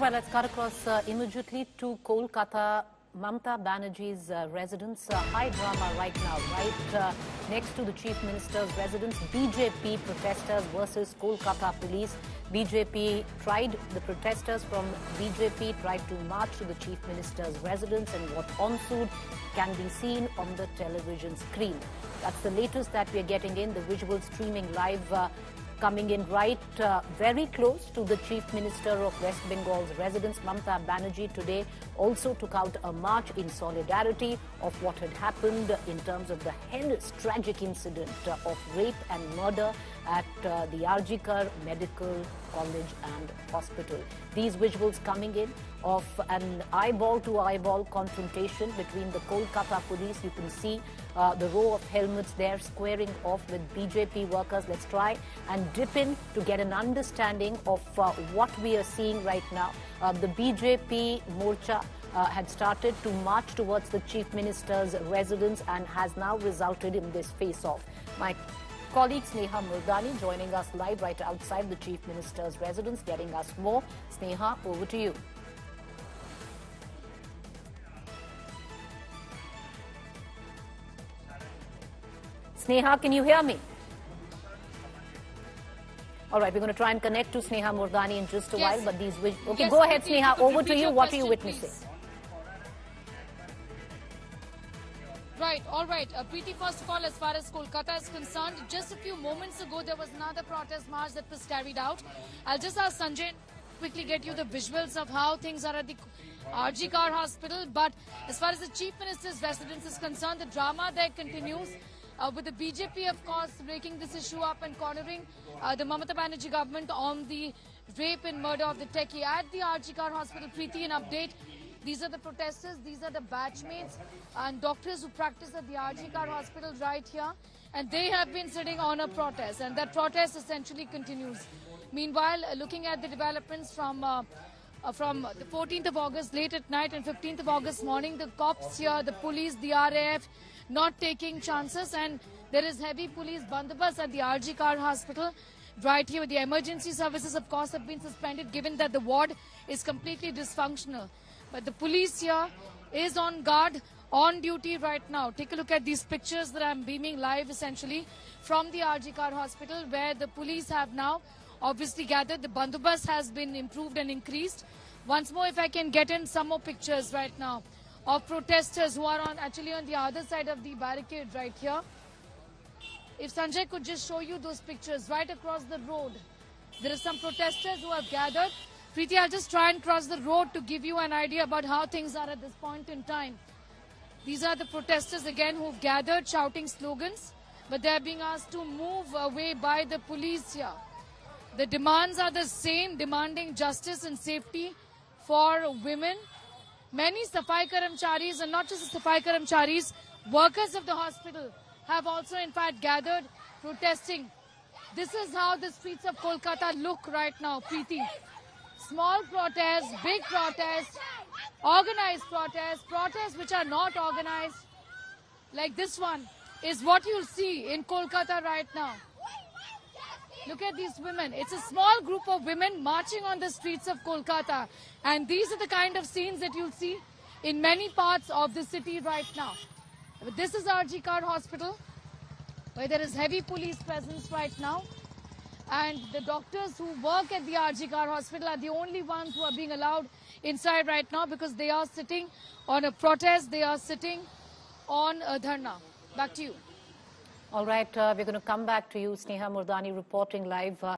Well, let's cut across immediately to Kolkata. Mamata Banerjee's residence. High drama right now, right next to the Chief Minister's residence. BJP protesters versus Kolkata police. The protesters from BJP tried to march to the Chief Minister's residence, and what ensued can be seen on the television screen. That's the latest that we are getting in, the visuals streaming live. Coming in right very close to the Chief Minister of West Bengal's residence. Mamata Banerjee today also took out a march in solidarity of what had happened in terms of the heinous tragic incident of rape and murder at the RG Kar Medical College and Hospital. These visuals coming in of an eyeball-to-eyeball confrontation between the Kolkata police. You can see the row of helmets there squaring off with BJP workers. Let's try and dip in to get an understanding of what we are seeing right now. The BJP Morcha had started to march towards the Chief Minister's residence and has now resulted in this face-off. My colleague Sneha Murdani joining us live right outside the Chief Minister's residence, getting us more. Sneha, over to you. Sneha, can you hear me? All right, we're going to try and connect to Sneha Murdani in just a while, but these... Okay, go ahead, Sneha. Over to you. What are you witnessing? Please. Right, all right. Preeti, first of all, as far as Kolkata is concerned, just a few moments ago, there was another protest march that was carried out. I'll just ask Sanjay quickly get you the visuals of how things are at the RG Kar Hospital. But as far as the Chief Minister's residence is concerned, the drama there continues. With the BJP, of course, breaking this issue up and cornering the Mamata Banerjee government on the rape and murder of the techie at the RG Kar Hospital. Preeti, an update. These are the protesters, these are the batchmates and doctors who practice at the RG Kar Hospital right here. And they have been sitting on a protest, and that protest essentially continues. Meanwhile, looking at the developments from the 14th of August late at night and 15th of August morning, the cops here, the police, the RAF, not taking chances, and there is heavy police bandobast at the RG Kar Hospital right here. The emergency services, of course, have been suspended given that the ward is completely dysfunctional. But the police here is on guard, on duty right now. Take a look at these pictures that I'm beaming live essentially from the RG Kar Hospital, where the police have now obviously gathered. The bandobast has been improved and increased. Once more, if I can get in some more pictures right now of protesters who are actually on the other side of the barricade right here. If Sanjay could just show you those pictures right across the road. There are some protesters who have gathered. Preeti, I'll just try and cross the road to give you an idea about how things are at this point in time. These are the protesters again who've gathered shouting slogans, but they're being asked to move away by the police here. The demands are the same, demanding justice and safety for women. Many Safai Karamcharis, and not just the Safai Karamcharis, workers of the hospital have also in fact gathered protesting. This is how the streets of Kolkata look right now, Preeti. Small protests, big protests, organized protests, protests which are not organized, like this one, is what you'll see in Kolkata right now. Look at these women. It's a small group of women marching on the streets of Kolkata. And these are the kind of scenes that you'll see in many parts of the city right now. But this is RG Kar Hospital, where there is heavy police presence right now. And the doctors who work at the RG Kar Hospital are the only ones who are being allowed inside right now because they are sitting on a protest, they are sitting on a dharna. Back to you. All right, we're going to come back to you, Sneha Murdani, reporting live.